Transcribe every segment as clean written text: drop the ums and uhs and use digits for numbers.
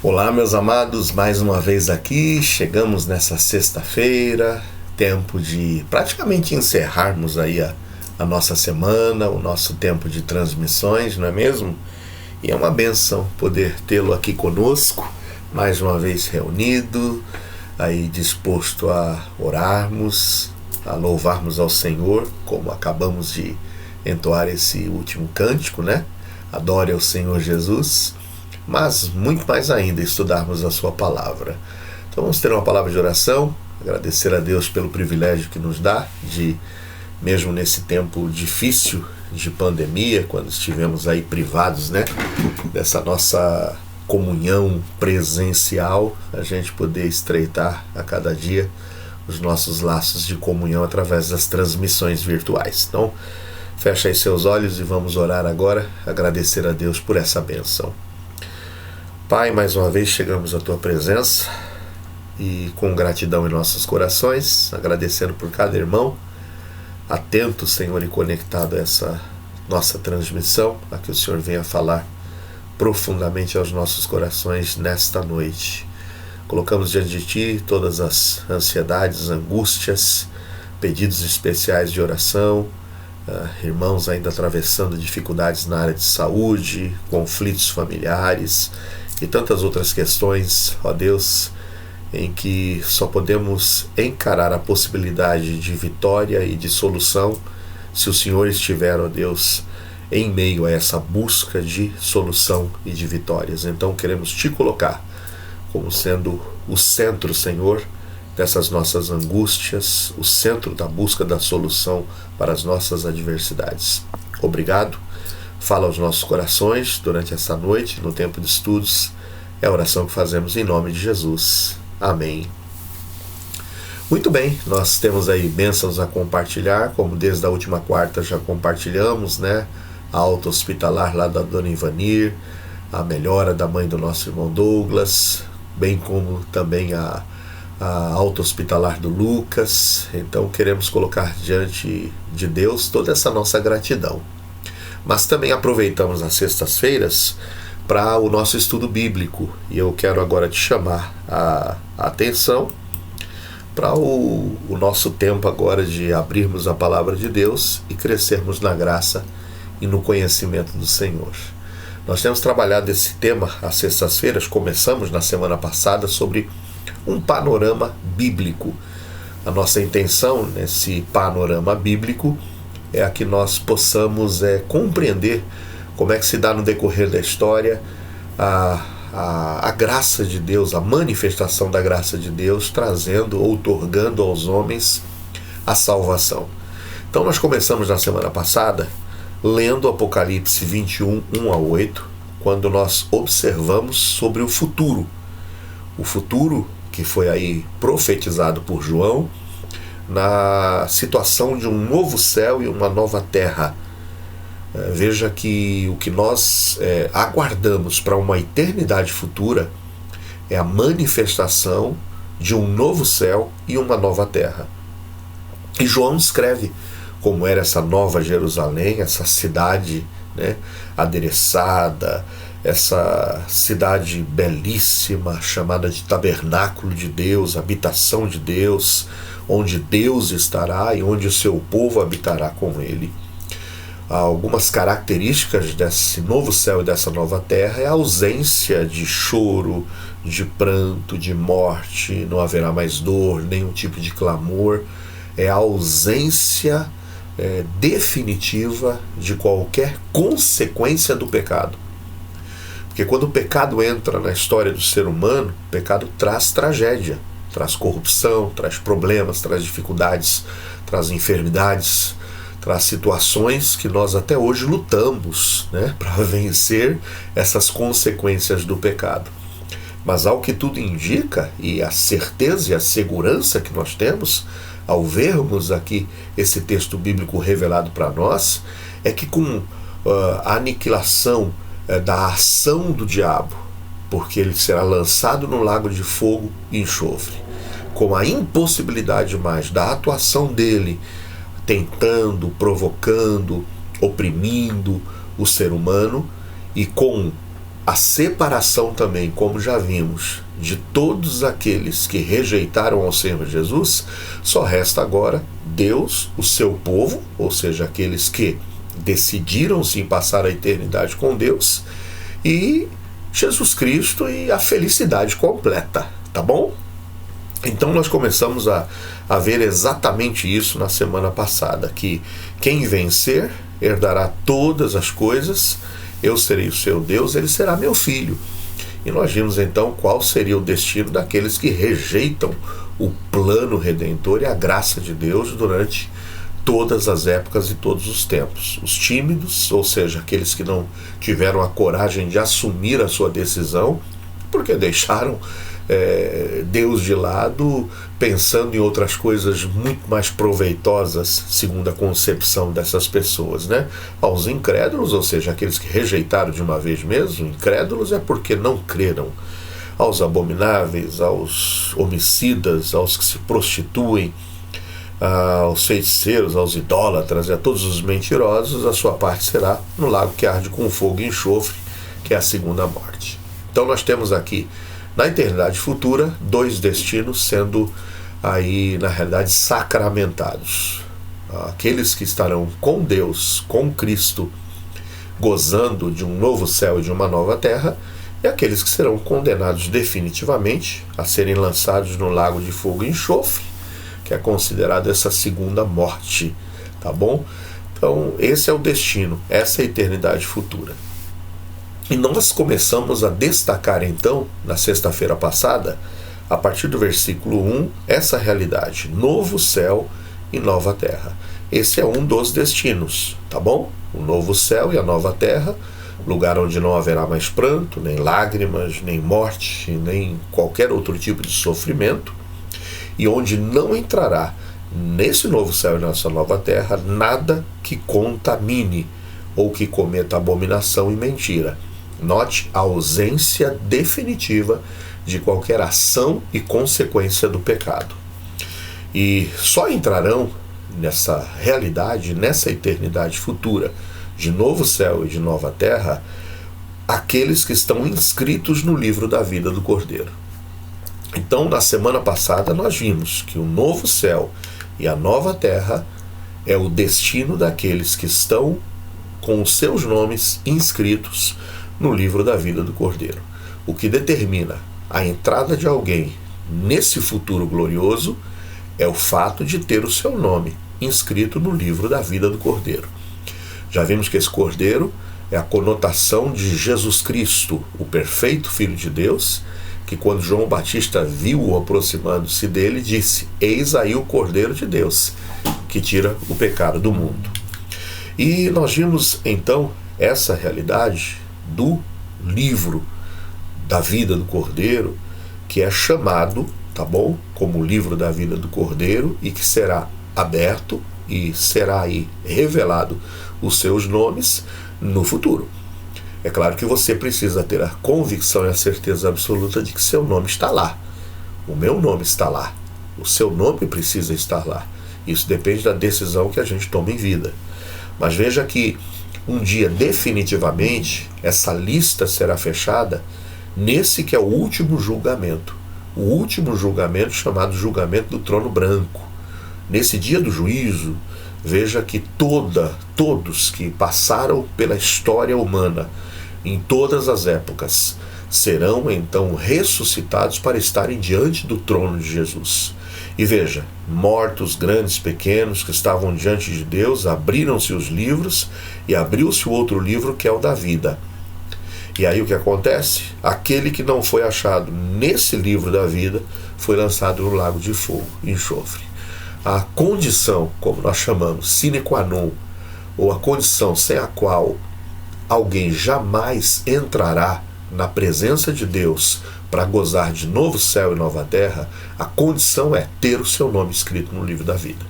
Olá, meus amados, mais uma vez aqui, chegamos nessa sexta-feira, tempo de praticamente encerrarmos aí a nossa semana, o nosso tempo de transmissões, não é mesmo? E é uma bênção poder tê-lo aqui conosco, mais uma vez reunido, aí disposto a orarmos, a louvarmos ao Senhor, como acabamos de entoar esse último cântico, né? Adore ao Senhor Jesus. Mas muito mais ainda estudarmos a sua palavra. Então vamos ter uma palavra de oração, agradecer a Deus pelo privilégio que nos dá de, mesmo nesse tempo difícil de pandemia, quando estivemos aí privados, né, dessa nossa comunhão presencial, a gente poder estreitar a cada dia os nossos laços de comunhão através das transmissões virtuais. Então fecha aí seus olhos e vamos orar agora, agradecer a Deus por essa bênção. Pai, mais uma vez chegamos à Tua presença e com gratidão em nossos corações, agradecendo por cada irmão, atento, Senhor, e conectado a essa nossa transmissão, a que o Senhor venha falar profundamente aos nossos corações nesta noite. Colocamos diante de Ti todas as ansiedades, angústias, pedidos especiais de oração, irmãos ainda atravessando dificuldades na área de saúde, conflitos familiares, e tantas outras questões, ó Deus, em que só podemos encarar a possibilidade de vitória e de solução se o Senhor estiver, ó Deus, em meio a essa busca de solução e de vitórias. Então queremos Te colocar como sendo o centro, Senhor, dessas nossas angústias, o centro da busca da solução para as nossas adversidades. Obrigado. Fala aos nossos corações durante essa noite, no tempo de estudos. É a oração que fazemos em nome de Jesus. Amém. Muito bem, nós temos aí bênçãos a compartilhar, como desde a última quarta já compartilhamos, né? A alta hospitalar lá da Dona Ivanir, a melhora da mãe do nosso irmão Douglas, bem como também a alta hospitalar do Lucas. Então queremos colocar diante de Deus toda essa nossa gratidão. Mas também aproveitamos as sextas-feiras para o nosso estudo bíblico, e eu quero agora te chamar a atenção para o nosso tempo agora de abrirmos a palavra de Deus e crescermos na graça e no conhecimento do Senhor. Nós temos trabalhado esse tema às sextas-feiras, começamos na semana passada sobre um panorama bíblico. A nossa intenção nesse panorama bíblico é a que nós possamos compreender como é que se dá no decorrer da história a graça de Deus, a manifestação da graça de Deus, trazendo, outorgando aos homens a salvação. Então nós começamos na semana passada lendo Apocalipse 21, 1 a 8, quando nós observamos sobre o futuro que foi aí profetizado por João, na situação de um novo céu e uma nova terra. Veja que o que nós aguardamos para uma eternidade futura é a manifestação de um novo céu e uma nova terra. E João escreve como era essa nova Jerusalém, essa cidade, né, adereçada, essa cidade belíssima, chamada de tabernáculo de Deus, habitação de Deus, onde Deus estará e onde o seu povo habitará com ele. Algumas características desse novo céu e dessa nova terra é a ausência de choro, de pranto, de morte, não haverá mais dor, nenhum tipo de clamor, é a ausência definitiva de qualquer consequência do pecado. Porque quando o pecado entra na história do ser humano, o pecado traz tragédia, traz corrupção, traz problemas, traz dificuldades, traz enfermidades, traz situações que nós até hoje lutamos, né, para vencer essas consequências do pecado. Mas ao que tudo indica, e a certeza e a segurança que nós temos, ao vermos aqui esse texto bíblico revelado para nós, é que com a aniquilação da ação do diabo, porque ele será lançado no lago de fogo e enxofre, com a impossibilidade mais da atuação dele, tentando, provocando, oprimindo o ser humano, e com a separação também, como já vimos, de todos aqueles que rejeitaram ao Senhor Jesus, só resta agora Deus, o seu povo, ou seja, aqueles que decidiram-se em passar a eternidade com Deus, e Jesus Cristo e a felicidade completa, tá bom? Então nós começamos a ver exatamente isso na semana passada, que quem vencer herdará todas as coisas, eu serei o seu Deus, ele será meu filho. E nós vimos então qual seria o destino daqueles que rejeitam o plano redentor e a graça de Deus durante todas as épocas e todos os tempos. Os tímidos, ou seja, aqueles que não tiveram a coragem de assumir a sua decisão, porque deixaram Deus de lado, pensando em outras coisas muito mais proveitosas, segundo a concepção dessas pessoas, né? Aos incrédulos, ou seja, aqueles que rejeitaram de uma vez mesmo, incrédulos é porque não creram. Aos abomináveis, aos homicidas, aos que se prostituem, aos feiticeiros, aos idólatras e a todos os mentirosos, a sua parte será no lago que arde com fogo e enxofre, que é a segunda morte. Então nós temos aqui, na eternidade futura, dois destinos sendo aí, na realidade, sacramentados. Aqueles que estarão com Deus, com Cristo, gozando de um novo céu e de uma nova terra, e aqueles que serão condenados definitivamente a serem lançados no lago de fogo e enxofre, que é considerado essa segunda morte, tá bom? Então, esse é o destino, essa é a eternidade futura. E nós começamos a destacar então, na sexta-feira passada, a partir do versículo 1, essa realidade, novo céu e nova terra. Esse é um dos destinos, tá bom? O novo céu e a nova terra, lugar onde não haverá mais pranto, nem lágrimas, nem morte, nem qualquer outro tipo de sofrimento, e onde não entrará nesse novo céu e nessa nova terra nada que contamine ou que cometa abominação e mentira. Note a ausência definitiva de qualquer ação e consequência do pecado. E só entrarão nessa realidade, nessa eternidade futura, de novo céu e de nova terra, aqueles que estão inscritos no livro da vida do Cordeiro. Então, na semana passada, nós vimos que o novo céu e a nova terra é o destino daqueles que estão com os seus nomes inscritos no livro da vida do Cordeiro. O que determina a entrada de alguém nesse futuro glorioso é o fato de ter o seu nome inscrito no livro da vida do Cordeiro. Já vimos que esse Cordeiro é a conotação de Jesus Cristo, o perfeito Filho de Deus, que quando João Batista viu-o aproximando-se dele, disse: eis aí o Cordeiro de Deus, que tira o pecado do mundo. E nós vimos então essa realidade do livro da vida do Cordeiro, que é chamado, tá bom, como livro da vida do Cordeiro, e que será aberto e será aí revelado os seus nomes no futuro. É claro que você precisa ter a convicção e a certeza absoluta de que seu nome está lá. O meu nome está lá. O seu nome precisa estar lá. Isso depende da decisão que a gente toma em vida. Mas veja que um dia, definitivamente, essa lista será fechada nesse que é o último julgamento. O último julgamento, chamado julgamento do trono branco. Nesse dia do juízo, veja que todos que passaram pela história humana, em todas as épocas, serão então ressuscitados para estarem diante do trono de Jesus. E veja, mortos, grandes, pequenos, que estavam diante de Deus, abriram-se os livros e abriu-se o outro livro, que é o da vida. E aí o que acontece? Aquele que não foi achado nesse livro da vida foi lançado no lago de fogo e enxofre. A condição, como nós chamamos, sine qua non, ou a condição sem a qual alguém jamais entrará na presença de Deus para gozar de novo céu e nova terra, a condição é ter o seu nome escrito no livro da vida.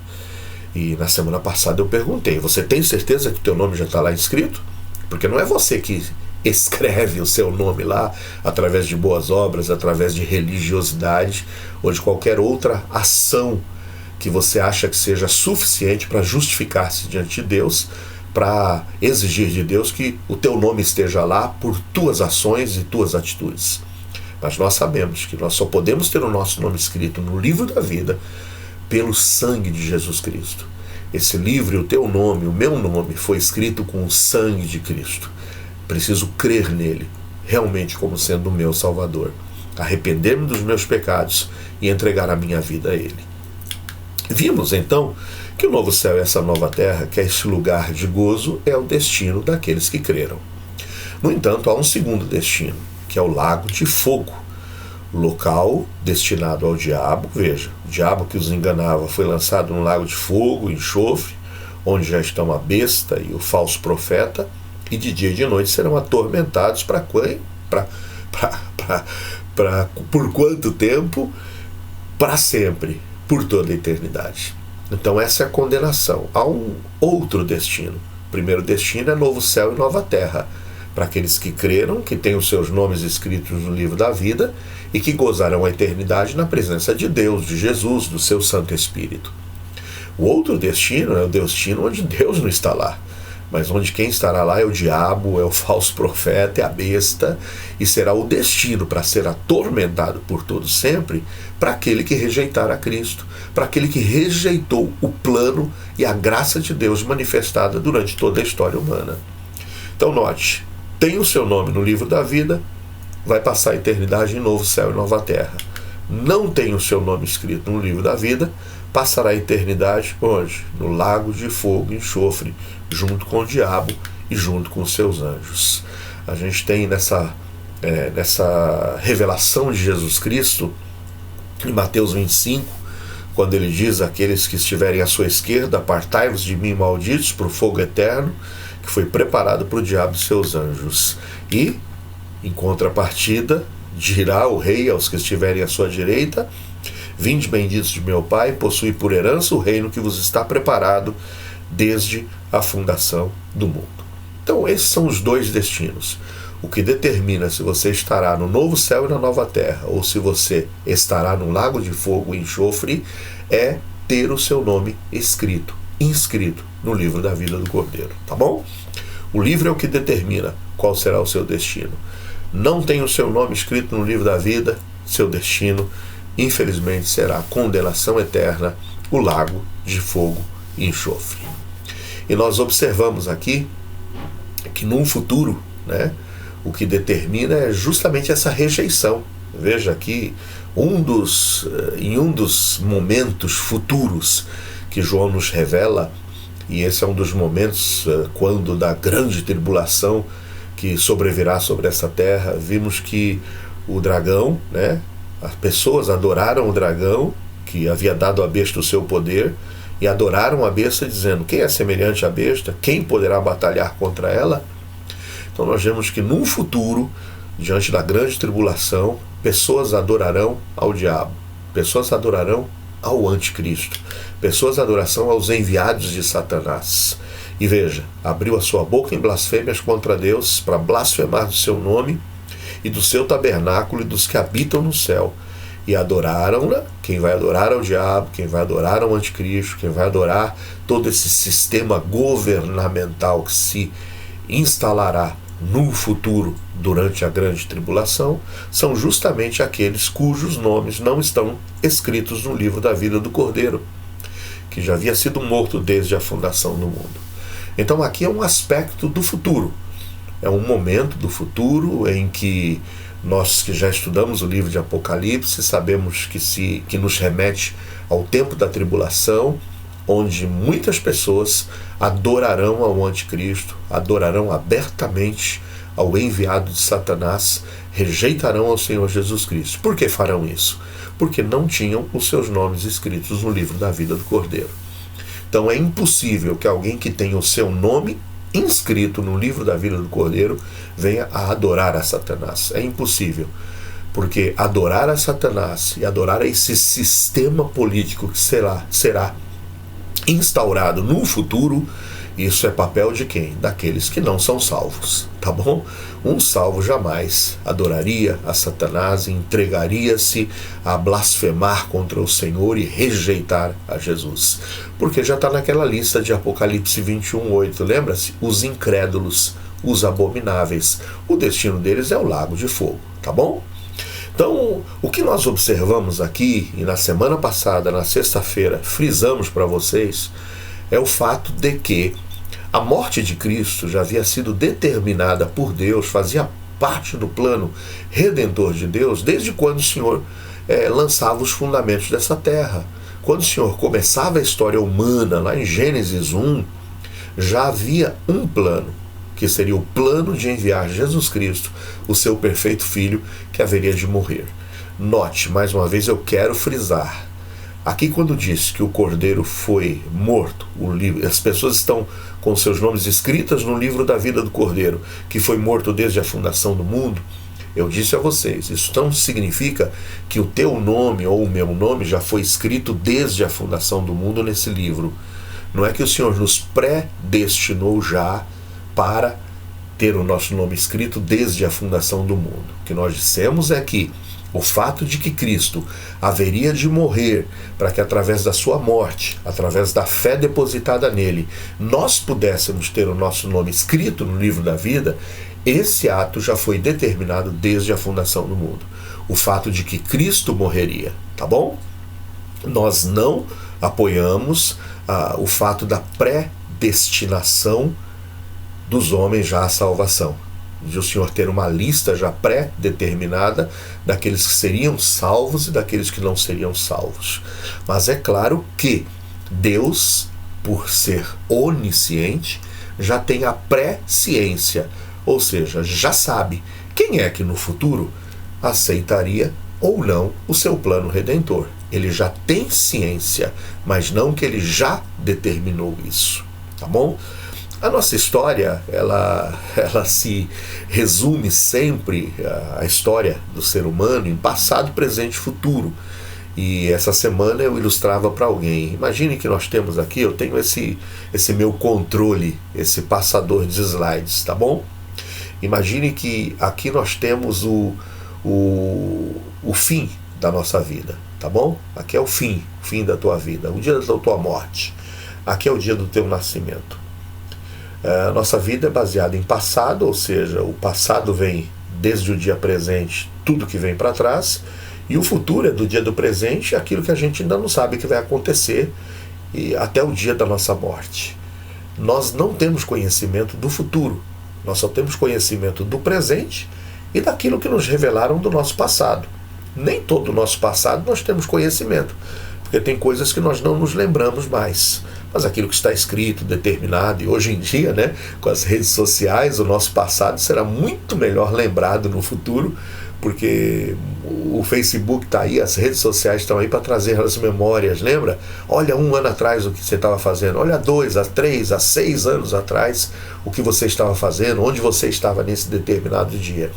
E na semana passada eu perguntei: você tem certeza que o teu nome já está lá escrito? Porque não é você que escreve o seu nome lá através de boas obras, através de religiosidade ou de qualquer outra ação que você acha que seja suficiente para justificar-se diante de Deus, para exigir de Deus que o teu nome esteja lá por tuas ações e tuas atitudes. Mas nós sabemos que nós só podemos ter o nosso nome escrito no livro da vida pelo sangue de Jesus Cristo. Esse livro, o teu nome, o meu nome, foi escrito com o sangue de Cristo. Preciso crer nele, realmente como sendo o meu Salvador. Arrepender-me dos meus pecados e entregar a minha vida a Ele. Vimos então que o novo céu e essa nova terra, que é esse lugar de gozo, é o destino daqueles que creram. No entanto, há um segundo destino, que é o lago de fogo, local destinado ao diabo. Veja, o diabo que os enganava foi lançado no lago de fogo, enxofre, onde já estão a besta e o falso profeta, e de dia e de noite serão atormentados por quanto tempo? Para sempre, por toda a eternidade. Então essa é a condenação. Há um outro destino. O primeiro destino é novo céu e nova terra, para aqueles que creram, que têm os seus nomes escritos no livro da vida e que gozarão a eternidade na presença de Deus, de Jesus, do seu Santo Espírito. O outro destino é o destino onde Deus não está lá, mas onde quem estará lá é o diabo, é o falso profeta, é a besta, e será o destino para ser atormentado por todos sempre para aquele que rejeitar a Cristo, para aquele que rejeitou o plano e a graça de Deus manifestada durante toda a história humana. Então note, tem o seu nome no livro da vida, vai passar a eternidade em novo céu e nova terra. Não tem o seu nome escrito no livro da vida, passará a eternidade onde? No lago de fogo e enxofre, junto com o diabo e junto com os seus anjos. A gente tem nessa revelação de Jesus Cristo, em Mateus 25, quando ele diz: aqueles que estiverem à sua esquerda, apartai-vos de mim, malditos, para o fogo eterno, que foi preparado para o diabo e seus anjos. E, em contrapartida, dirá o rei aos que estiverem à sua direita: vinde, benditos de meu Pai, possui por herança o reino que vos está preparado desde a fundação do mundo. Então esses são os dois destinos. O que determina se você estará no novo céu e na nova terra, ou se você estará no lago de fogo e enxofre, é ter o seu nome escrito, inscrito no livro da vida do Cordeiro, tá bom? O livro é o que determina qual será o seu destino. Não tem o seu nome escrito no livro da vida, seu destino, infelizmente, será a condenação eterna, o lago de fogo e enxofre. E nós observamos aqui que num futuro, o que determina é justamente essa rejeição. Veja aqui, em um dos momentos futuros que João nos revela, e esse é um dos momentos quando da grande tribulação que sobrevirá sobre essa terra, vimos que o dragão, as pessoas adoraram o dragão, que havia dado à besta o seu poder, e adoraram a besta dizendo: quem é semelhante à besta? Quem poderá batalhar contra ela? Então nós vemos que num futuro, diante da grande tribulação, pessoas adorarão ao diabo, pessoas adorarão ao anticristo, pessoas adorarão aos enviados de Satanás. E veja, abriu a sua boca em blasfêmias contra Deus, para blasfemar do seu nome e do seu tabernáculo e dos que habitam no céu. E adoraram-na. Quem vai adorar ao diabo, quem vai adorar ao anticristo, quem vai adorar todo esse sistema governamental que se instalará no futuro durante a grande tribulação, são justamente aqueles cujos nomes não estão escritos no livro da vida do Cordeiro, que já havia sido morto desde a fundação do mundo. Então aqui é um aspecto do futuro, é um momento do futuro em que nós que já estudamos o livro de Apocalipse sabemos que nos remete ao tempo da tribulação, onde muitas pessoas adorarão ao anticristo, adorarão abertamente ao enviado de Satanás, rejeitarão ao Senhor Jesus Cristo. Por que farão isso? Porque não tinham os seus nomes escritos no livro da vida do Cordeiro. Então é impossível que alguém que tenha o seu nome inscrito no livro da vida do Cordeiro venha a adorar a Satanás. É impossível, porque adorar a Satanás e adorar a esse sistema político que será instaurado no futuro, Isso é papel de quem? Daqueles que não são salvos, tá bom? Um salvo jamais adoraria a Satanás e entregaria-se a blasfemar contra o Senhor e rejeitar a Jesus. Porque já está naquela lista de Apocalipse 21:8, lembra-se? Os incrédulos, os abomináveis. O destino deles é o lago de fogo, tá bom? Então, o que nós observamos aqui, e na semana passada, na sexta-feira, frisamos para vocês, é o fato de que a morte de Cristo já havia sido determinada por Deus, fazia parte do plano redentor de Deus, desde quando o Senhor lançava os fundamentos dessa terra. Quando o Senhor começava a história humana, lá em Gênesis 1, já havia um plano, que seria o plano de enviar Jesus Cristo, o seu perfeito Filho, que haveria de morrer. Note, mais uma vez eu quero frisar, aqui quando diz que o Cordeiro foi morto, as pessoas estão com seus nomes escritas no livro da vida do Cordeiro, que foi morto desde a fundação do mundo, eu disse a vocês, isso não significa que o teu nome ou o meu nome já foi escrito desde a fundação do mundo nesse livro. Não é que o Senhor nos predestinou já para ter o nosso nome escrito desde a fundação do mundo. O que nós dissemos é que o fato de que Cristo haveria de morrer para que através da sua morte, através da fé depositada nele, nós pudéssemos ter o nosso nome escrito no livro da vida, esse ato já foi determinado desde a fundação do mundo. O fato de que Cristo morreria, tá bom? Nós não apoiamos o fato da predestinação dos homens já à salvação, de o Senhor ter uma lista já pré-determinada daqueles que seriam salvos e daqueles que não seriam salvos. Mas é claro que Deus, por ser onisciente, já tem a presciência, ou seja, já sabe quem é que no futuro aceitaria ou não o seu plano redentor. Ele já tem ciência, mas não que ele já determinou isso, tá bom? A nossa história, ela se resume sempre, a história do ser humano, em passado, presente e futuro. E essa semana eu ilustrava para alguém. Imagine que nós temos aqui, eu tenho esse meu controle, esse passador de slides, tá bom? Imagine que aqui nós temos o fim da nossa vida, tá bom? Aqui é o fim da tua vida, o dia da tua morte. Aqui é o dia do teu nascimento. A nossa vida é baseada em passado, ou seja, o passado vem desde o dia presente, tudo que vem para trás, e o futuro é do dia do presente, aquilo que a gente ainda não sabe que vai acontecer, e até o dia da nossa morte. Nós não temos conhecimento do futuro, nós só temos conhecimento do presente e daquilo que nos revelaram do nosso passado. Nem todo o nosso passado nós temos conhecimento, porque tem coisas que nós não nos lembramos mais. Mas aquilo que está escrito, determinado, e hoje em dia, né, com as redes sociais, o nosso passado será muito melhor lembrado no futuro, porque o Facebook está aí, as redes sociais estão aí para trazer as memórias, lembra? Olha 1 ano atrás o que você estava fazendo, olha 2, 3, 6 anos atrás o que você estava fazendo, onde você estava nesse determinado dia.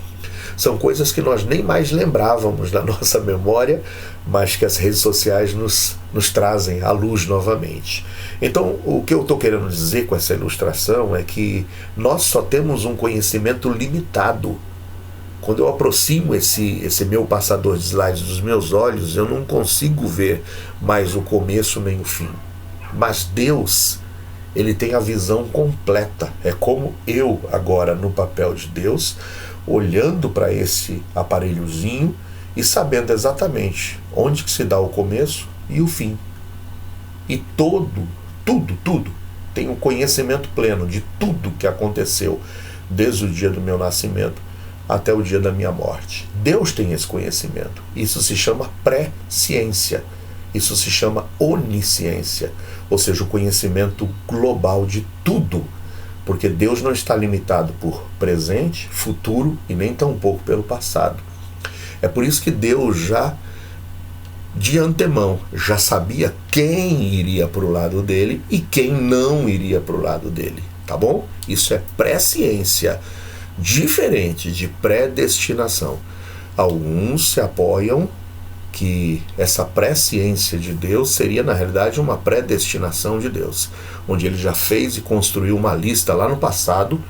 São coisas que nós nem mais lembrávamos na nossa memória, mas que as redes sociais nos trazem à luz novamente. Então, o que eu estou querendo dizer com essa ilustração é que nós só temos um conhecimento limitado. Quando eu aproximo esse meu passador de slides dos meus olhos, eu não consigo ver mais o começo nem o fim. Mas Deus, Ele tem a visão completa. É como eu, agora, no papel de Deus, olhando para esse aparelhozinho e sabendo exatamente onde que se dá o começo e o fim. E tudo, tem um conhecimento pleno de tudo que aconteceu desde o dia do meu nascimento até o dia da minha morte. Deus tem esse conhecimento. Isso se chama presciência. Isso se chama onisciência, ou seja, o conhecimento global de tudo. Porque Deus não está limitado por presente, futuro e nem tampouco pelo passado. É por isso que Deus já, de antemão, já sabia quem iria para o lado dele e quem não iria para o lado dele. Tá bom? Isso é presciência, diferente de predestinação. Alguns se apoiam que essa presciência de Deus seria, na realidade, uma predestinação de Deus, onde ele já fez e construiu uma lista lá no passado,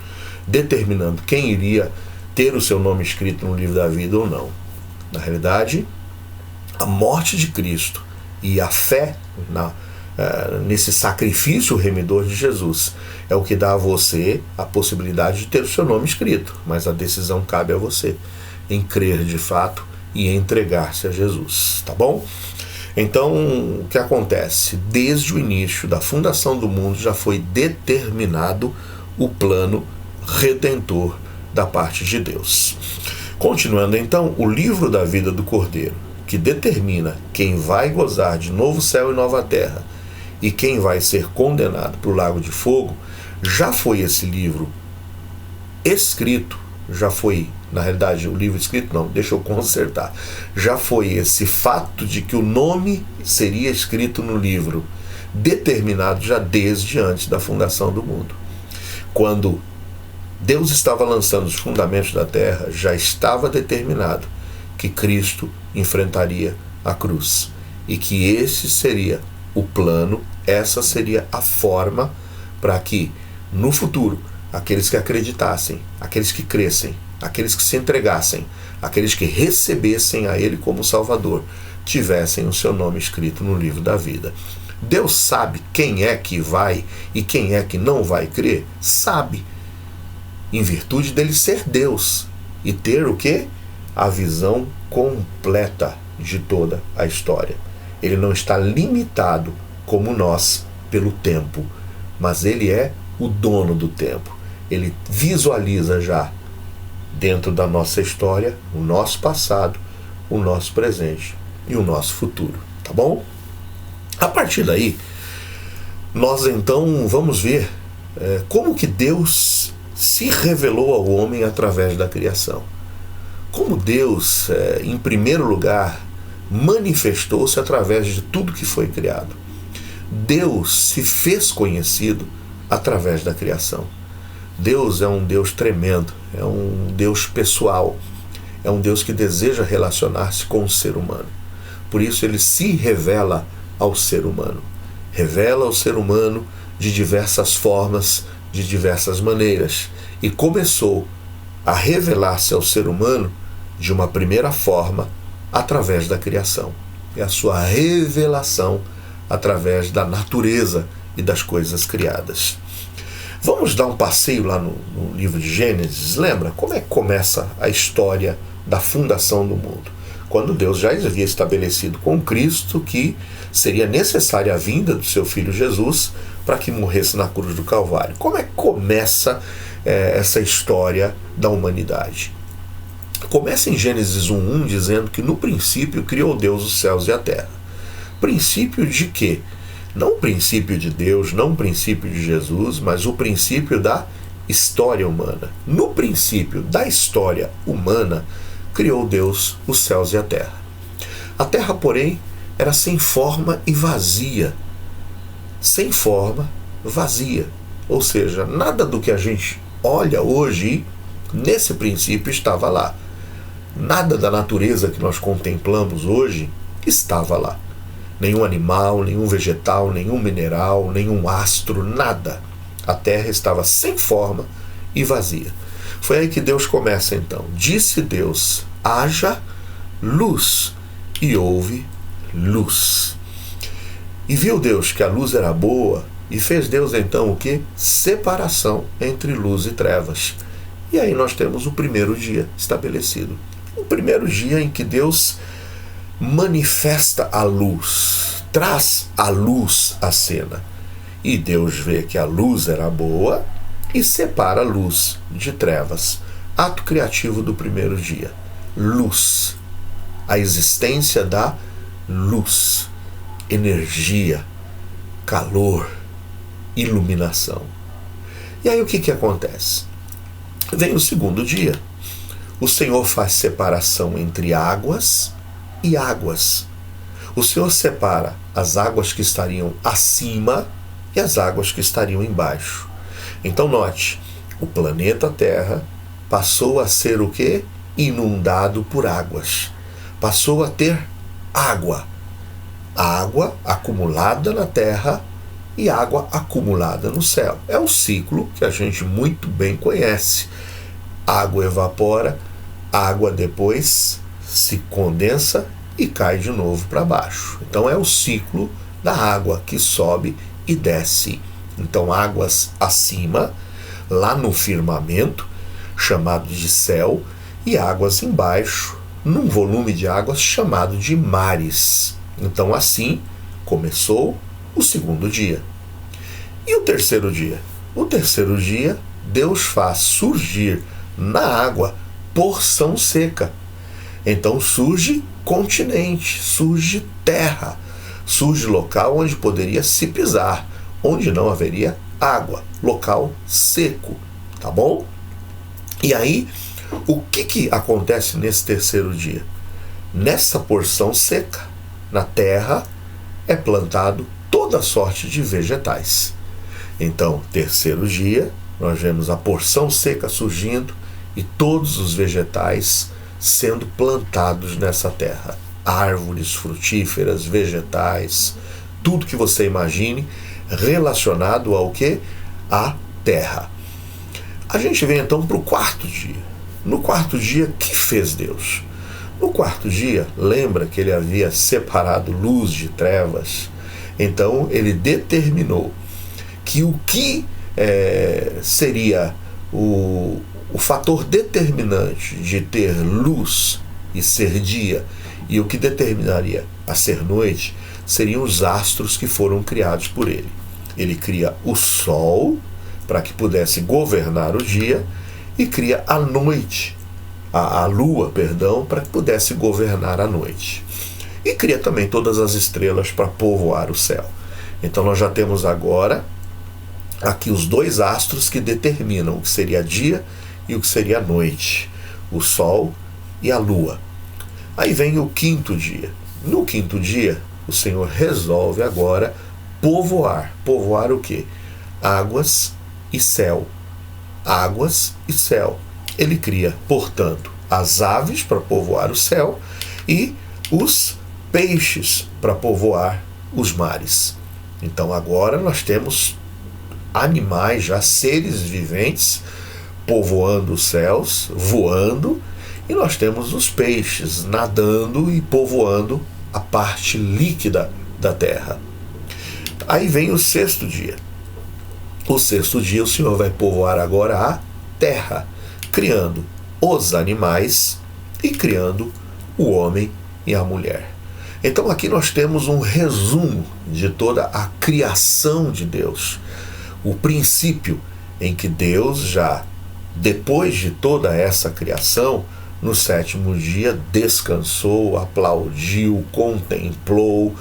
determinando quem iria ter o seu nome escrito no livro da vida ou não. Na realidade, a morte de Cristo e a fé nesse sacrifício remidor de Jesus é o que dá a você a possibilidade de ter o seu nome escrito, mas a decisão cabe a você, em crer de fato e entregar-se a Jesus, tá bom? Então, o que acontece? Desde o início da fundação do mundo já foi determinado o plano redentor da parte de Deus. Continuando então, o livro da vida do Cordeiro, que determina quem vai gozar de novo céu e nova terra e quem vai ser condenado para o lago de fogo, já foi esse livro escrito, já foi, na realidade, o livro escrito não, deixa eu consertar, já foi esse fato de que o nome seria escrito no livro, determinado já desde antes da fundação do mundo. Quando Deus estava lançando os fundamentos da terra, já estava determinado que Cristo enfrentaria a cruz e que esse seria o plano, essa seria a forma para que no futuro aqueles que acreditassem, aqueles que crescem, aqueles que se entregassem, aqueles que recebessem a Ele como Salvador, tivessem o seu nome escrito no livro da vida. Deus sabe quem é que vai e quem é que não vai crer? Sabe, em virtude dele ser Deus e ter o quê? A visão completa de toda a história. Ele não está limitado como nós pelo tempo, mas ele é o dono do tempo. Ele visualiza já dentro da nossa história o nosso passado, o nosso presente e o nosso futuro, tá bom? A partir daí, nós então vamos ver como que Deus se revelou ao homem através da criação. Como Deus, em primeiro lugar, manifestou-se através de tudo que foi criado. Deus se fez conhecido através da criação. Deus é um Deus tremendo, é um Deus pessoal, é um Deus que deseja relacionar-se com o ser humano. Por isso ele se revela ao ser humano. Revela ao ser humano de diversas formas, de diversas maneiras. E começou a revelar-se ao ser humano de uma primeira forma através da criação. É a sua revelação através da natureza e das coisas criadas. Vamos dar um passeio lá no livro de Gênesis. Lembra como é que começa a história da fundação do mundo? Quando Deus já havia estabelecido com Cristo que seria necessária a vinda do seu Filho Jesus para que morresse na cruz do Calvário. Como é que começa essa história da humanidade? Começa em Gênesis 1:1 dizendo que no princípio criou Deus os céus e a terra. Princípio de quê? Não o princípio de Deus, não o princípio de Jesus, mas o princípio da história humana. No princípio da história humana, criou Deus os céus e a terra. A terra, porém, era sem forma e vazia. Sem forma, vazia. Ou seja, nada do que a gente olha hoje, nesse princípio estava lá. Nada da natureza que nós contemplamos hoje estava lá. Nenhum animal, nenhum vegetal, nenhum mineral, nenhum astro, nada. A terra estava sem forma e vazia. Foi aí que Deus começa então. Disse Deus, haja luz, e houve luz. E viu Deus que a luz era boa, e fez Deus então o quê? Separação entre luz e trevas. E aí nós temos o primeiro dia estabelecido. O primeiro dia em que Deus manifesta a luz, traz a luz à cena. E Deus vê que a luz era boa e separa a luz de trevas. Ato criativo do primeiro dia. Luz. A existência da luz. Energia, calor, iluminação. E aí o que acontece? Vem o segundo dia. O Senhor faz separação entre águas e águas. O Senhor separa as águas que estariam acima e as águas que estariam embaixo. Então note, o planeta Terra passou a ser o quê? Inundado por águas. Passou a ter água. Água acumulada na terra e água acumulada no céu. É o ciclo que a gente muito bem conhece. Água evapora, água depois se condensa e cai de novo para baixo. Então é o ciclo da água que sobe e desce. Então águas acima, lá no firmamento, chamado de céu, e águas embaixo, num volume de águas chamado de mares. Então assim começou o segundo dia. E o terceiro dia? O terceiro dia, Deus faz surgir na água porção seca. Então surge continente, surge terra, surge local onde poderia se pisar, onde não haveria água, local seco, tá bom? E aí, o que acontece nesse terceiro dia? Nessa porção seca, na terra, é plantado toda sorte de vegetais. Então, terceiro dia, nós vemos a porção seca surgindo e todos os vegetais sendo plantados nessa terra. Árvores frutíferas, vegetais, tudo que você imagine relacionado ao quê? À terra. A gente vem então para o quarto dia. No quarto dia, o que fez Deus? No quarto dia, lembra que ele havia separado luz de trevas? Então ele determinou que o que seria o fator determinante de ter luz e ser dia, e o que determinaria a ser noite, seriam os astros que foram criados por ele. Ele cria o sol para que pudesse governar o dia e cria a noite, a lua, para que pudesse governar a noite. E cria também todas as estrelas para povoar o céu. Então nós já temos agora aqui os dois astros que determinam o que seria dia e o que seria noite, o sol e a lua. Aí vem o quinto dia. No quinto dia, o Senhor resolve agora povoar. Povoar o quê? Águas e céu. Águas e céu. Ele cria, portanto, as aves para povoar o céu e os peixes para povoar os mares. Então agora nós temos animais, já seres viventes, povoando os céus, voando, e nós temos os peixes nadando e povoando a parte líquida da terra. Aí vem o sexto dia. O sexto dia o Senhor vai povoar agora a terra, criando os animais e criando o homem e a mulher. Então aqui nós temos um resumo de toda a criação de Deus. O princípio em que Deus já, depois de toda essa criação, no sétimo dia descansou, aplaudiu, contemplou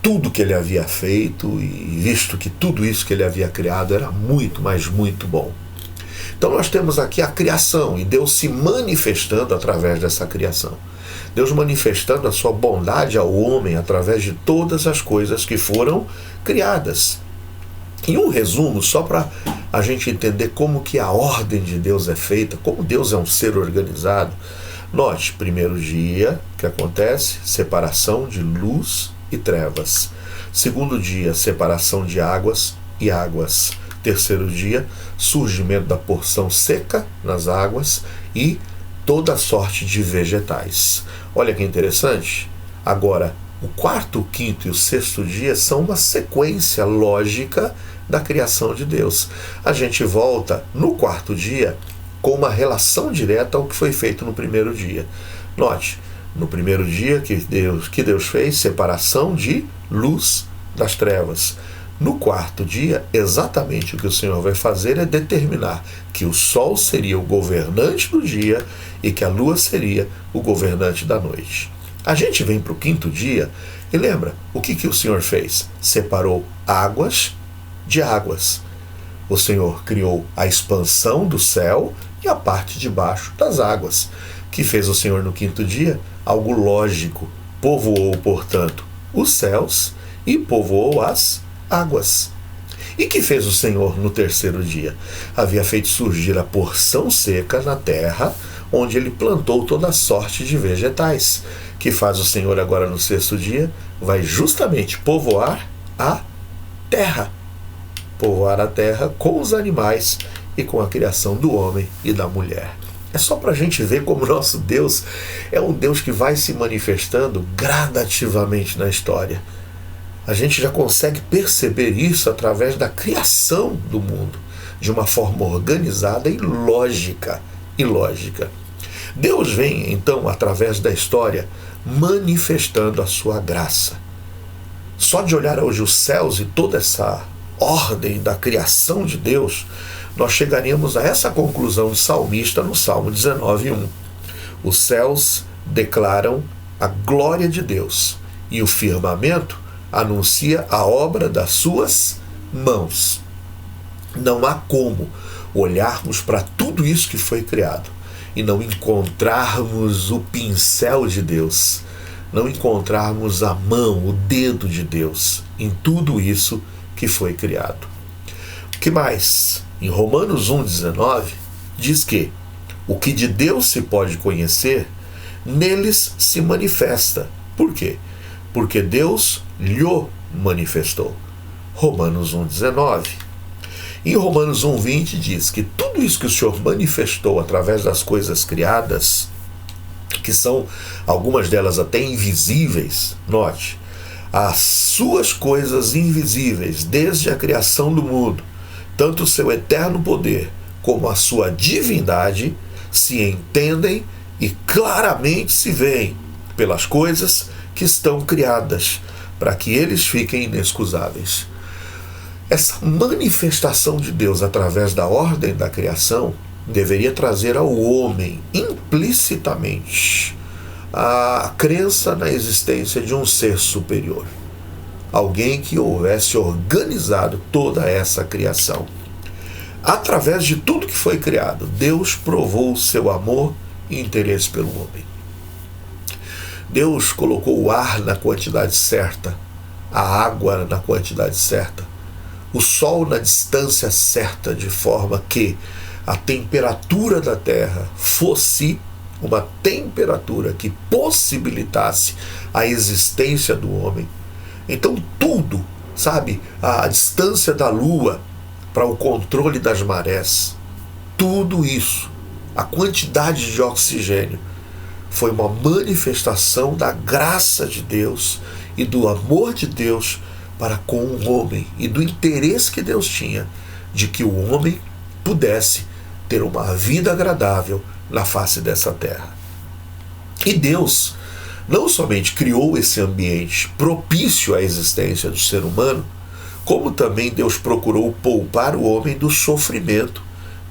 tudo que ele havia feito, e visto que tudo isso que ele havia criado era muito, mas muito bom. Então nós temos aqui a criação e Deus se manifestando através dessa criação. Deus manifestando a sua bondade ao homem através de todas as coisas que foram criadas. Em um resumo, só para a gente entender como que a ordem de Deus é feita, como Deus é um ser organizado. Note, primeiro dia, o que acontece? Separação de luz e trevas. Segundo dia, separação de águas e águas. Terceiro dia, surgimento da porção seca nas águas e toda sorte de vegetais. Olha que interessante. Agora, o quarto, o quinto e o sexto dia são uma sequência lógica da criação de Deus. A gente volta no quarto dia com uma relação direta ao que foi feito no primeiro dia. Note, no primeiro dia que Deus fez, separação de luz das trevas. No quarto dia, exatamente o que o Senhor vai fazer é determinar que o sol seria o governante do dia e que a lua seria o governante da noite. A gente vem para o quinto dia e lembra, o que o Senhor fez? Separou águas de águas. O Senhor criou a expansão do céu e a parte de baixo das águas. Que fez o Senhor no quinto dia? Algo lógico. Povoou, portanto, os céus e povoou as águas. E que fez o Senhor no terceiro dia? Havia feito surgir a porção seca na terra, onde ele plantou toda sorte de vegetais. Que faz o Senhor agora no sexto dia? Vai justamente povoar a terra. Povoar a terra com os animais e com a criação do homem e da mulher. É só para a gente ver como nosso Deus é um Deus que vai se manifestando gradativamente na história. A gente já consegue perceber isso através da criação do mundo, de uma forma organizada e lógica. Deus vem, então, através da história, manifestando a sua graça. Só de olhar hoje os céus e toda essa ordem da criação de Deus, nós chegaríamos a essa conclusão do salmista no Salmo 19:1. Os céus declaram a glória de Deus e o firmamento anuncia a obra das suas mãos. Não há como olharmos para tudo isso que foi criado e não encontrarmos o pincel de Deus, não encontrarmos a mão, o dedo de Deus em tudo isso que foi criado. O que mais? Em Romanos 1,19 diz que o que de Deus se pode conhecer, neles se manifesta. Por quê? Porque Deus lhe manifestou. Romanos 1,19. Em Romanos 1,20 diz que tudo isso que o Senhor manifestou através das coisas criadas, que são algumas delas até invisíveis, note, as suas coisas invisíveis, desde a criação do mundo, tanto o seu eterno poder como a sua divindade, se entendem e claramente se veem pelas coisas que estão criadas, para que eles fiquem inexcusáveis. Essa manifestação de Deus através da ordem da criação deveria trazer ao homem implicitamente a crença na existência de um ser superior. Alguém que houvesse organizado toda essa criação. Através de tudo que foi criado, Deus provou o seu amor e interesse pelo homem. Deus colocou o ar na quantidade certa, a água na quantidade certa, o sol na distância certa, de forma que a temperatura da terra fosse uma temperatura que possibilitasse a existência do homem. Então tudo, sabe, a distância da lua para o controle das marés, tudo isso, a quantidade de oxigênio, foi uma manifestação da graça de Deus e do amor de Deus para com o homem e do interesse que Deus tinha de que o homem pudesse ter uma vida agradável na face dessa terra. E Deus não somente criou esse ambiente propício à existência do ser humano, como também Deus procurou poupar o homem do sofrimento,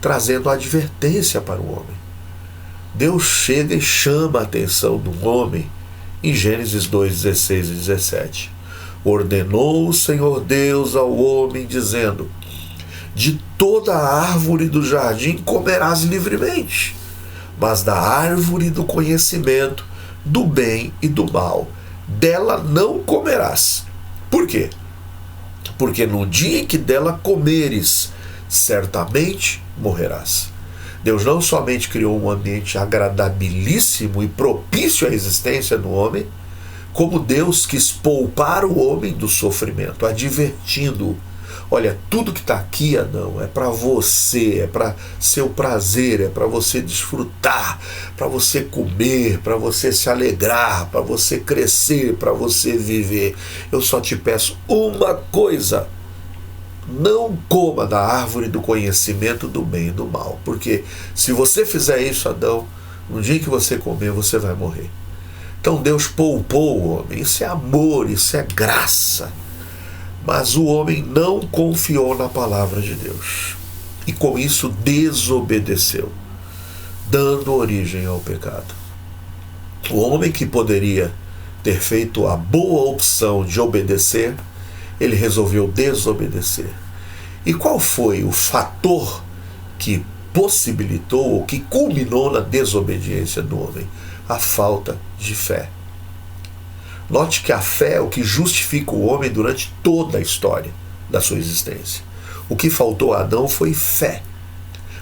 trazendo advertência para o homem. Deus chega e chama a atenção do homem em Gênesis 2:16 e 17. Ordenou o Senhor Deus ao homem, dizendo: de toda a árvore do jardim comerás livremente, mas da árvore do conhecimento do bem e do mal, dela não comerás. Por quê? Porque no dia em que dela comeres, certamente morrerás. Deus não somente criou um ambiente agradabilíssimo e propício à existência do homem, como Deus quis poupar o homem do sofrimento, advertindo-o: olha, tudo que está aqui, Adão, é para você, é para seu prazer, é para você desfrutar, para você comer, para você se alegrar, para você crescer, para você viver. Eu só te peço uma coisa: não coma da árvore do conhecimento do bem e do mal, porque se você fizer isso, Adão, no dia que você comer, você vai morrer. Então Deus poupou o homem. Isso é amor, isso é graça. Mas o homem não confiou na palavra de Deus e com isso desobedeceu, dando origem ao pecado. O homem que poderia ter feito a boa opção de obedecer, ele resolveu desobedecer. E qual foi o fator que possibilitou ou que culminou na desobediência do homem? A falta de fé. Note que a fé é o que justifica o homem durante toda a história da sua existência. O que faltou a Adão foi fé.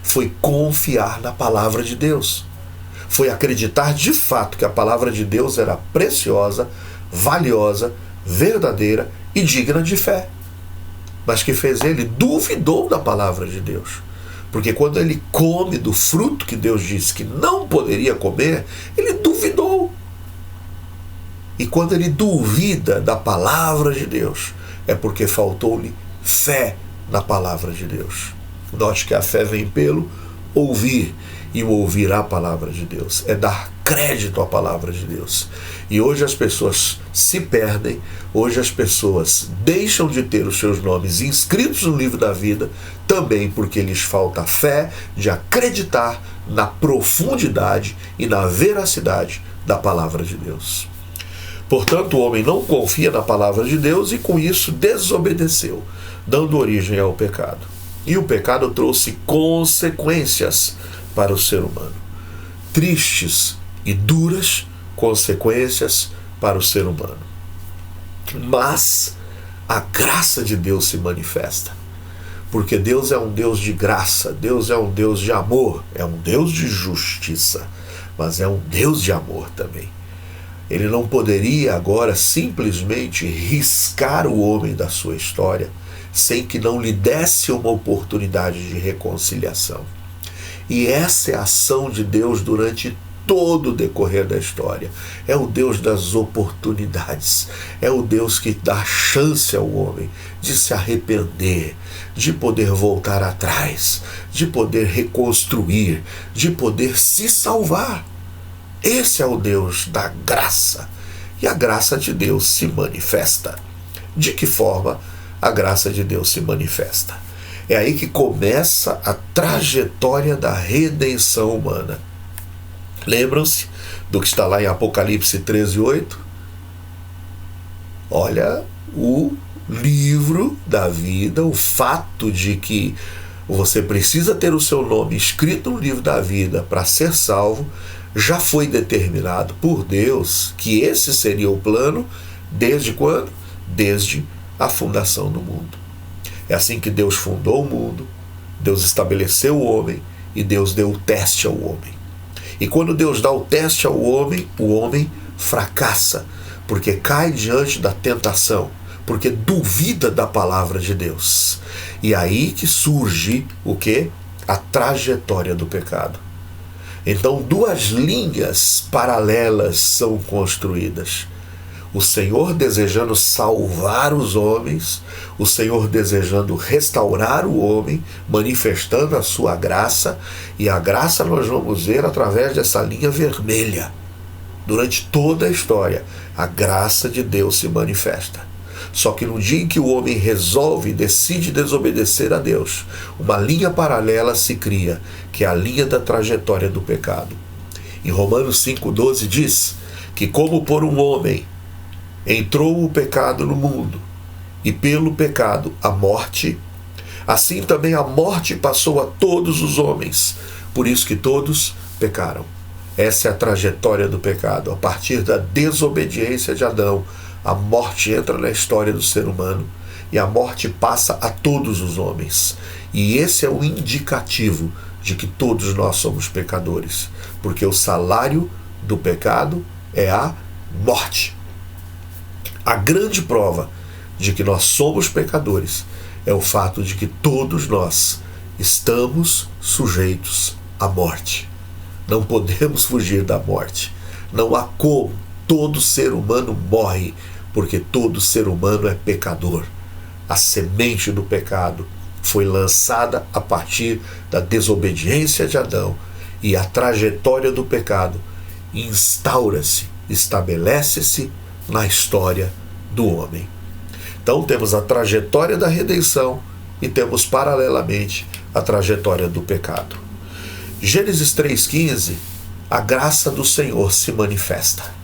Foi confiar na palavra de Deus. foi acreditar de fato que a palavra de Deus era preciosa, valiosa, verdadeira e digna de fé. Mas que fez ele? Duvidou da palavra de Deus. Porque quando ele come do fruto que Deus disse que não poderia comer, ele duvidou. E quando ele duvida da palavra de Deus, é porque faltou-lhe fé na palavra de Deus. Note que a fé vem pelo ouvir, e o ouvir a palavra de Deus é dar crédito à palavra de Deus. E hoje as pessoas se perdem, hoje as pessoas deixam de ter os seus nomes inscritos no livro da vida, também porque lhes falta fé de acreditar na profundidade e na veracidade da palavra de Deus. Portanto, o homem não confia na palavra de Deus e com isso desobedeceu, dando origem ao pecado. E o pecado trouxe consequências para o ser humano. Tristes e duras consequências para o ser humano. Mas a graça de Deus se manifesta. Porque Deus é um Deus de graça, Deus é um Deus de amor, é um Deus de justiça, mas é um Deus de amor também. Ele não poderia agora simplesmente riscar o homem da sua história sem que não lhe desse uma oportunidade de reconciliação. E essa é a ação de Deus durante todo o decorrer da história. É o Deus das oportunidades. É o Deus que dá chance ao homem de se arrepender, de poder voltar atrás, de poder reconstruir, de poder se salvar. Esse é o Deus da graça. E a graça de Deus se manifesta. De que forma a graça de Deus se manifesta? É aí que começa a trajetória da redenção humana. Lembram-se do que está lá em Apocalipse 13:8? Olha, o livro da vida, o fato de que você precisa ter o seu nome escrito no livro da vida para ser salvo, já foi determinado por Deus que esse seria o plano desde quando? Desde a fundação do mundo. É assim que Deus fundou o mundo, Deus estabeleceu o homem e Deus deu o teste ao homem. E quando Deus dá o teste ao homem, o homem fracassa, porque cai diante da tentação, porque duvida da palavra de Deus. E aí que surge o quê? A trajetória do pecado. Então, duas linhas paralelas são construídas. O Senhor desejando salvar os homens, o Senhor desejando restaurar o homem, manifestando a sua graça, e a graça nós vamos ver através dessa linha vermelha. Durante toda a história, a graça de Deus se manifesta. Só que no dia em que o homem resolve e decide desobedecer a Deus, uma linha paralela se cria, que é a linha da trajetória do pecado. Em Romanos 5:12 diz que como por um homem entrou o pecado no mundo, e pelo pecado a morte, assim também a morte passou a todos os homens, por isso que todos pecaram. Essa é a trajetória do pecado. A partir da desobediência de Adão, a morte entra na história do ser humano, e a morte passa a todos os homens. E esse é o indicativo de que todos nós somos pecadores, porque o salário do pecado é a morte. A grande prova de que nós somos pecadores é o fato de que todos nós estamos sujeitos à morte. Não podemos fugir da morte. Não há como. Todo ser humano morre, porque todo ser humano é pecador. A semente do pecado foi lançada a partir da desobediência de Adão, e a trajetória do pecado instaura-se, estabelece-se na história do homem. Então temos a trajetória da redenção e temos paralelamente a trajetória do pecado. Gênesis 3:15, a graça do Senhor se manifesta.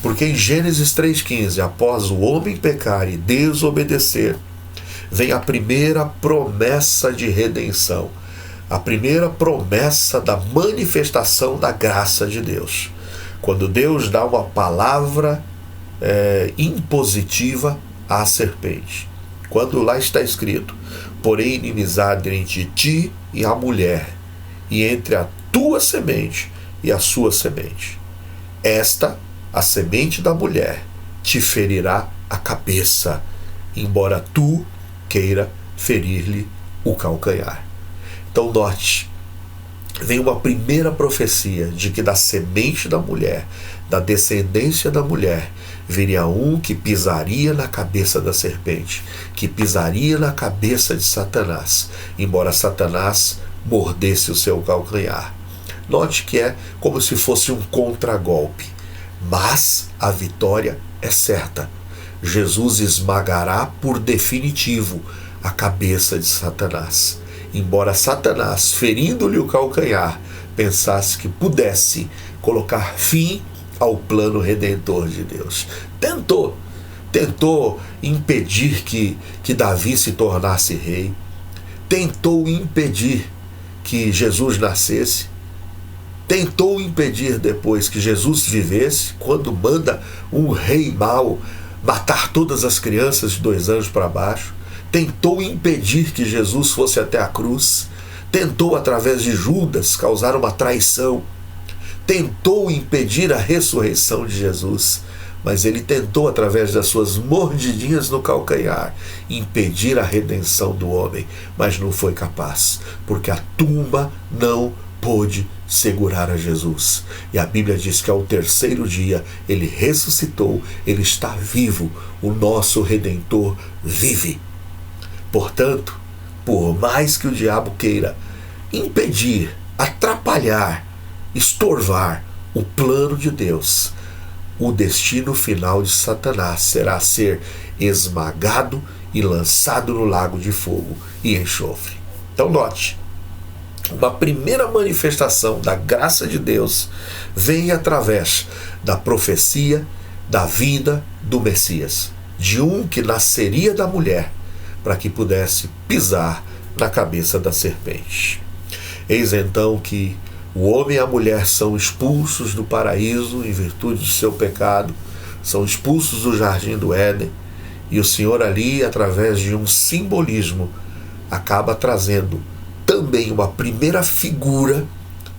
Porque em Gênesis 3:15, após o homem pecar e desobedecer, vem a primeira promessa de redenção, a primeira promessa da manifestação da graça de Deus. Quando Deus dá uma palavra impositiva à serpente. Quando lá está escrito: porém inimizade entre ti e a mulher, e entre a tua semente e a sua semente. Esta, a semente da mulher, te ferirá a cabeça, embora tu queira ferir-lhe o calcanhar. Então note, vem uma primeira profecia de que da semente da mulher, da descendência da mulher, viria um que pisaria na cabeça da serpente, que pisaria na cabeça de Satanás, embora Satanás mordesse o seu calcanhar. Note que é como se fosse um contragolpe, mas a vitória é certa. Jesus esmagará por definitivo a cabeça de Satanás. Embora Satanás, ferindo-lhe o calcanhar, pensasse que pudesse colocar fim ao plano redentor de Deus. Tentou impedir que Davi se tornasse rei. Tentou impedir que Jesus nascesse. Tentou impedir depois que Jesus vivesse, quando manda um rei mau matar todas as crianças de 2 anos para baixo. Tentou impedir que Jesus fosse até a cruz. Tentou, através de Judas, causar uma traição. Tentou impedir a ressurreição de Jesus. Mas ele tentou, através das suas mordidinhas no calcanhar, impedir a redenção do homem. Mas não foi capaz, porque a tumba não pôde segurar a Jesus. E a Bíblia diz que ao 3º dia ele ressuscitou, ele está vivo, o nosso Redentor vive. Portanto, por mais que o diabo queira impedir, atrapalhar, estorvar o plano de Deus, o destino final de Satanás será ser esmagado e lançado no lago de fogo e enxofre. Então note, uma primeira manifestação da graça de Deus vem através da profecia da vinda do Messias, de um que nasceria da mulher, para que pudesse pisar na cabeça da serpente. Eis então que o homem e a mulher são expulsos do paraíso em virtude do seu pecado, são expulsos do jardim do Éden, e o Senhor ali, através de um simbolismo, acaba trazendo também uma primeira figura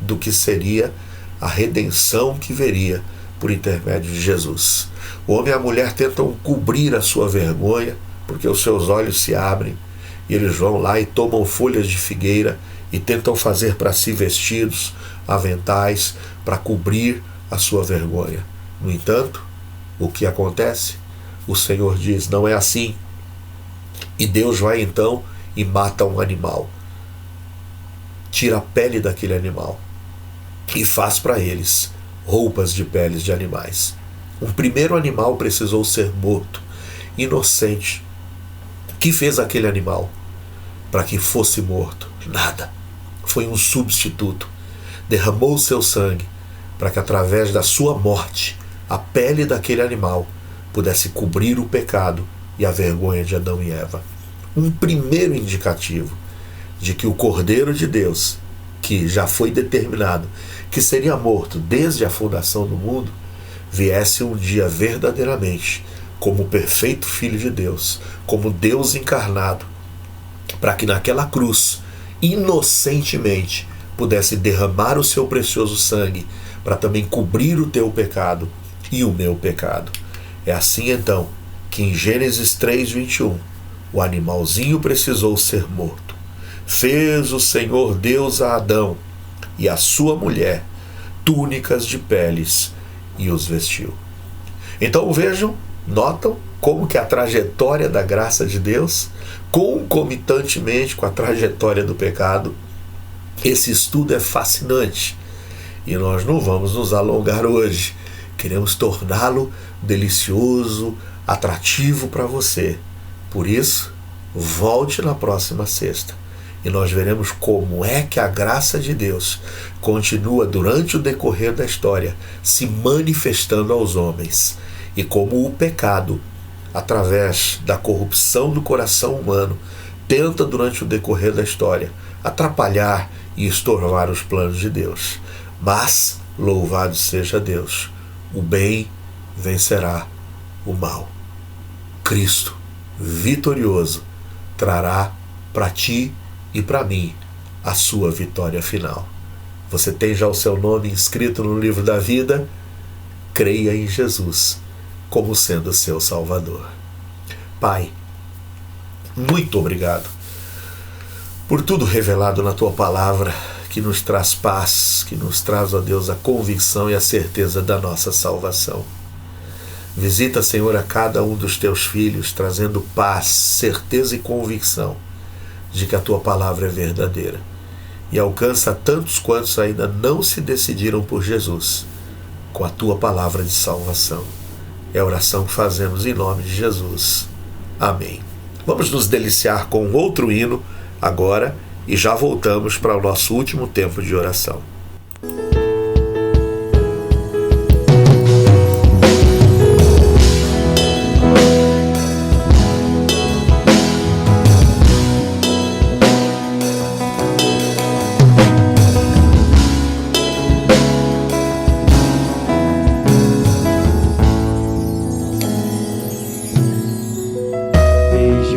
do que seria a redenção que viria por intermédio de Jesus. O homem e a mulher tentam cobrir a sua vergonha, porque os seus olhos se abrem, e eles vão lá e tomam folhas de figueira e tentam fazer para si vestidos, aventais, para cobrir a sua vergonha. No entanto, o que acontece? O Senhor diz, não é assim. E Deus vai então e mata um animal. Tira a pele daquele animal e faz para eles roupas de peles de animais. Um primeiro animal precisou ser morto, inocente. O que fez aquele animal para que fosse morto? Nada. Foi um substituto. Derramou o seu sangue para que através da sua morte a pele daquele animal pudesse cobrir o pecado e a vergonha de Adão e Eva. Um primeiro indicativo de que o Cordeiro de Deus, que já foi determinado que seria morto desde a fundação do mundo, viesse um dia verdadeiramente como o perfeito Filho de Deus, como Deus encarnado, para que naquela cruz, inocentemente, pudesse derramar o seu precioso sangue, para também cobrir o teu pecado e o meu pecado. É assim então que em Gênesis 3:21, o animalzinho precisou ser morto. Fez o Senhor Deus a Adão e a sua mulher túnicas de peles e os vestiu. Então vejam, notam como que a trajetória da graça de Deus, concomitantemente com a trajetória do pecado, esse estudo é fascinante. E nós não vamos nos alongar hoje. Queremos torná-lo delicioso, atrativo para você. Por isso, volte na próxima sexta. E nós veremos como é que a graça de Deus continua durante o decorrer da história se manifestando aos homens. E como o pecado, através da corrupção do coração humano, tenta durante o decorrer da história atrapalhar e estorvar os planos de Deus. Mas, louvado seja Deus, o bem vencerá o mal. Cristo, vitorioso, trará para ti e para mim a sua vitória final. você tem já o seu nome inscrito no livro da vida, creia em Jesus como sendo seu Salvador. Pai, muito obrigado por tudo revelado na Tua Palavra, que nos traz paz, que nos traz, ó Deus, a convicção e a certeza da nossa salvação. Visita, Senhor, a cada um dos Teus filhos, trazendo paz, certeza e convicção de que a Tua Palavra é verdadeira. E alcança tantos quantos ainda não se decidiram por Jesus, com a Tua Palavra de salvação. É a oração que fazemos em nome de Jesus. Amém. Vamos nos deliciar com outro hino agora e já voltamos para o nosso último tempo de oração.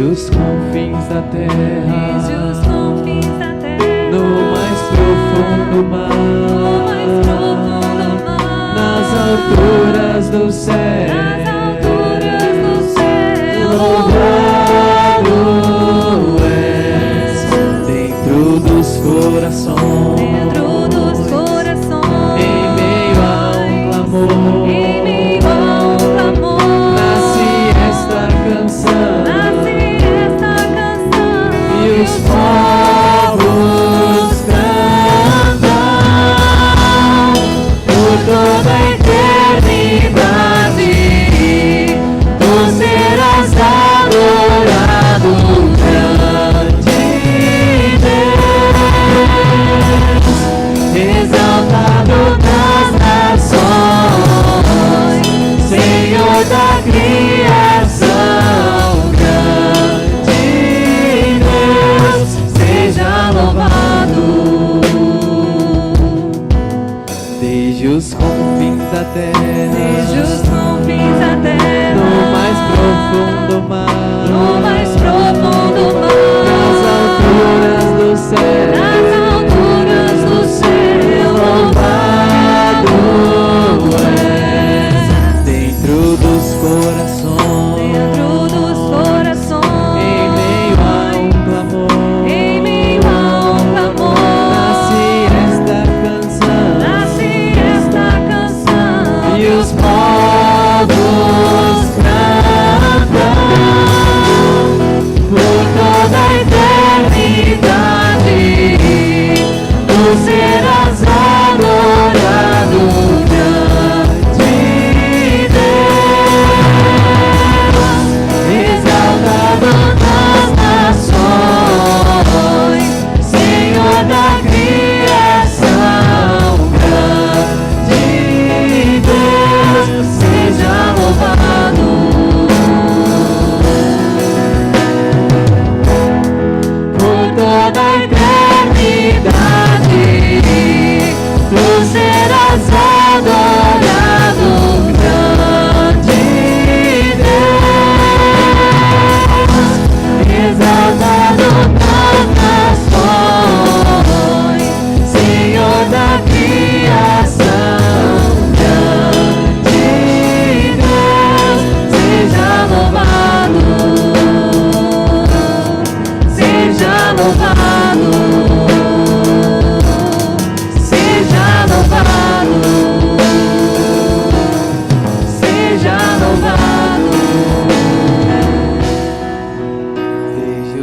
Os confins da terra, no mais profundo mar, nas alturas do céu, louvado és dentro dos corações, em meio a um clamor, nasce esta canção. Os povos cantam por toda a eternidade. Tu serás adorado, grande Deus, exaltado nas nações, Senhor da criação. Desde os confins da terra, no mais profundo mar, nas alturas do céu, louvado és dentro dos corações, em meio a um clamor, nasce esta canção. E os povos cantam por toda a eternidade. Tu serás adorado, grande Deus, exaltado nas nações, Senhor da criação. Seja louvado por toda a eternidade. Tu serás adorado, grande Deus, exaltado nas nações, Senhor da criação. Seja louvado, seja louvado, seja louvado. Desde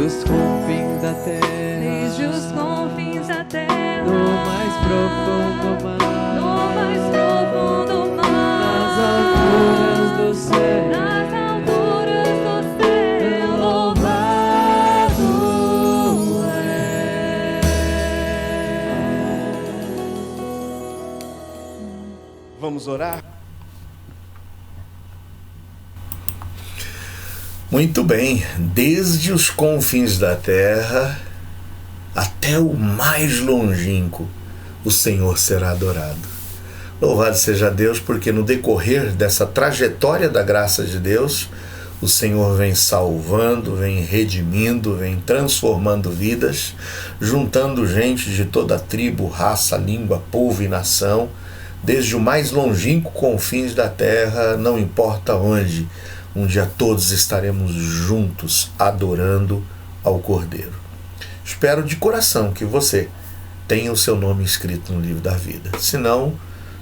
os confins da terra, no mais profundo mar, nas alturas do céu. Vamos orar? Muito bem, desde os confins da terra até o mais longínquo, o Senhor será adorado. Louvado seja Deus, porque no decorrer dessa trajetória da graça de Deus, O Senhor vem salvando, vem redimindo, vem transformando vidas, juntando gente de toda tribo, raça, língua, povo e nação, desde o mais longínquo confins da terra, não importa onde, um dia todos estaremos juntos adorando ao Cordeiro. Espero de coração que você tenha o seu nome escrito no livro da vida. Se não,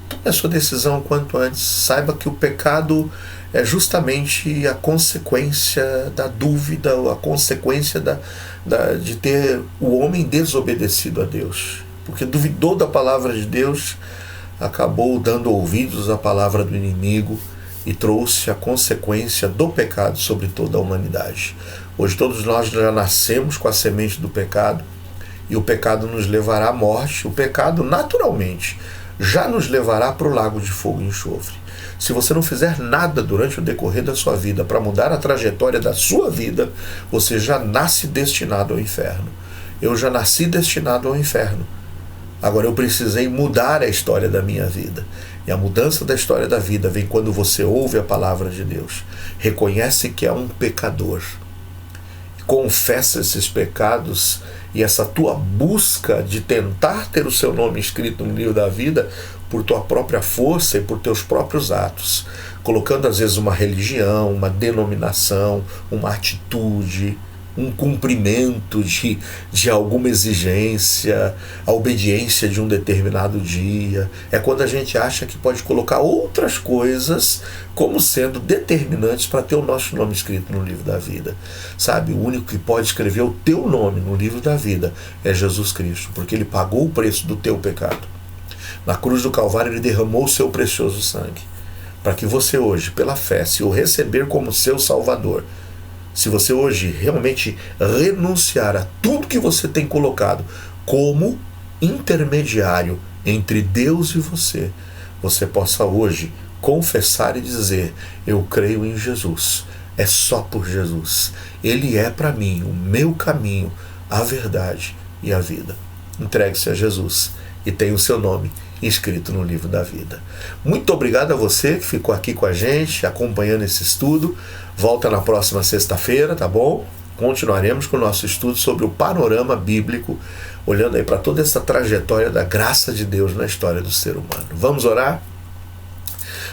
tome a sua decisão quanto antes. Saiba que o pecado é justamente a consequência da dúvida, a consequência de ter o homem desobedecido a Deus. Porque duvidou da palavra de Deus, acabou dando ouvidos à palavra do inimigo e trouxe a consequência do pecado sobre toda a humanidade. Hoje todos nós já nascemos com a semente do pecado e o pecado nos levará à morte. O pecado, naturalmente, já nos levará para o lago de fogo e enxofre. Se você não fizer nada durante o decorrer da sua vida para mudar a trajetória da sua vida, você já nasce destinado ao inferno. Eu já nasci destinado ao inferno. Agora eu precisei mudar a história da minha vida. E a mudança da história da vida vem quando você ouve a palavra de Deus, reconhece que é um pecador, confessa esses pecados e essa tua busca de tentar ter o seu nome escrito no livro da vida por tua própria força e por teus próprios atos, colocando às vezes uma religião, uma denominação, uma atitude, um cumprimento de alguma exigência, a obediência de um determinado dia. É quando a gente acha que pode colocar outras coisas como sendo determinantes para ter o nosso nome escrito no livro da vida. Sabe, o único que pode escrever o teu nome no livro da vida é Jesus Cristo, porque Ele pagou o preço do teu pecado. Na cruz do Calvário Ele derramou o seu precioso sangue, para que você hoje, pela fé, se o receber como seu Salvador, se você hoje realmente renunciar a tudo que você tem colocado como intermediário entre Deus e você, você possa hoje confessar e dizer: eu creio em Jesus, é só por Jesus, Ele é para mim o meu caminho, a verdade e a vida. Entregue-se a Jesus e tenha o seu nome inscrito no livro da vida. Muito obrigado a você que ficou aqui com a gente, acompanhando esse estudo. Volta na próxima sexta-feira, tá bom? Continuaremos com o nosso estudo sobre o panorama bíblico, olhando aí para toda essa trajetória da graça de Deus na história do ser humano. Vamos orar?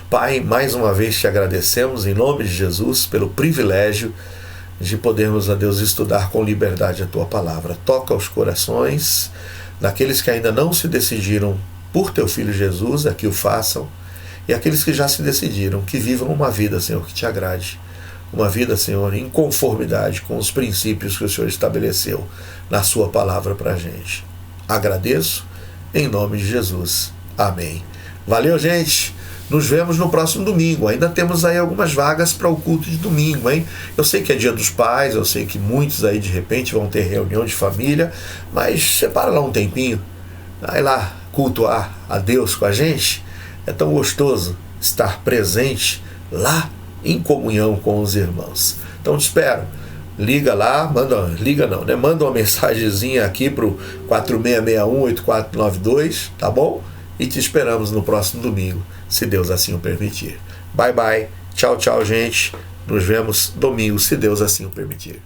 Pai, mais uma vez te agradecemos em nome de Jesus pelo privilégio de podermos, a Deus, estudar com liberdade a Tua palavra. Toca os corações daqueles que ainda não se decidiram por Teu Filho Jesus, a que o façam, e aqueles que já se decidiram, que vivam uma vida, Senhor, que Te agrade. Uma vida, Senhor, em conformidade com os princípios que o Senhor estabeleceu na Sua palavra para a gente. Agradeço, em nome de Jesus. Amém. Valeu, gente! Nos vemos no próximo domingo. Ainda temos aí algumas vagas para o culto de domingo, hein? Eu sei que é Dia dos Pais, eu sei que muitos aí de repente vão ter reunião de família, mas separa lá um tempinho, vai lá cultuar a Deus com a gente. É tão gostoso estar presente lá em comunhão com os irmãos. Então te espero. Liga lá, manda uma mensagenzinha aqui para o 4661-8492, tá bom? E te esperamos no próximo domingo, se Deus assim o permitir. Bye, bye. Tchau, tchau, gente. Nos vemos domingo, se Deus assim o permitir.